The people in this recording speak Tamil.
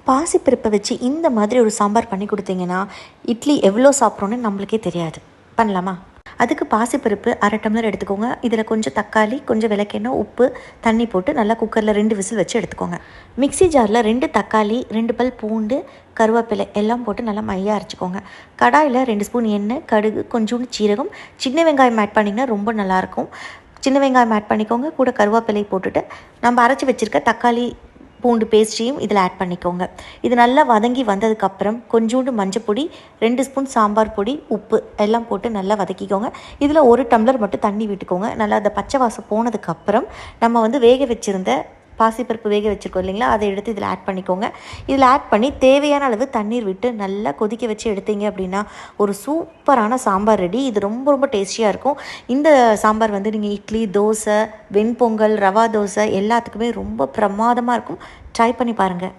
பாசிப்பருப்பை வச்சு இந்த மாதிரி ஒரு சாம்பார் பண்ணி கொடுத்தீங்கன்னா இட்லி எவ்வளோ சாப்பிட்றோன்னு நம்மளுக்கே தெரியாது. பண்ணலாமா? அதுக்கு பாசிப்பருப்பு 1/2 டம்ளர் எடுத்துக்கோங்க. இதில் கொஞ்சம் தக்காளி, கொஞ்சம் விளக்கெண்ணெய், உப்பு, தண்ணி போட்டு நல்லா குக்கரில் 2 விசில் வச்சு எடுத்துக்கோங்க. மிக்ஸி ஜாரில் 2 தக்காளி, 2 பல் பூண்டு, கருவேப்பிலை எல்லாம் போட்டு நல்லா மையாக அரைச்சிக்கோங்க. கடாயில் 2 ஸ்பூன் எண்ணெய், கடுகு, கொஞ்சோண்டு சீரகம், சின்ன வெங்காயம் ஆட் பண்ணிங்கன்னா ரொம்ப நல்லாயிருக்கும். சின்ன வெங்காயம் ஆட் பண்ணிக்கோங்க. கூட கருவேப்பிலை போட்டுட்டு நம்ம அரைச்சி வச்சுருக்க தக்காளி பூண்டு பேஸ்ட்டையும் இதில் ஆட் பண்ணிக்கோங்க. இது நல்லா வதங்கி வந்ததுக்கப்புறம் கொஞ்சோண்டு மஞ்சப்பொடி, 2 ஸ்பூன் சாம்பார் பொடி, உப்பு எல்லாம் போட்டு நல்லா வதக்கிக்கோங்க. இதில் 1 டம்ளர் மட்டும் தண்ணி விட்டுக்கோங்க. நல்லா அந்த பச்சை வாசம் போனதுக்கப்புறம் நம்ம வேக வச்சுருந்த பாசிப்பருப்பு வேக வச்சுருக்கோம் இல்லைங்களா, அதை எடுத்து இதில் ஆட் பண்ணிக்கோங்க. இதில் ஆட் பண்ணி தேவையான அளவு தண்ணீர் விட்டு நல்லா கொதிக்க வச்சு எடுத்தீங்க அப்படின்னா ஒரு சூப்பரான சாம்பார் ரெடி. இது ரொம்ப ரொம்ப டேஸ்டியாக இருக்கும். இந்த சாம்பார் நீங்கள் இட்லி, தோசை, வெண்பொங்கல், ரவா தோசை எல்லாத்துக்குமே ரொம்ப பிரமாதமாக இருக்கும். ட்ரை பண்ணி பாருங்கள்.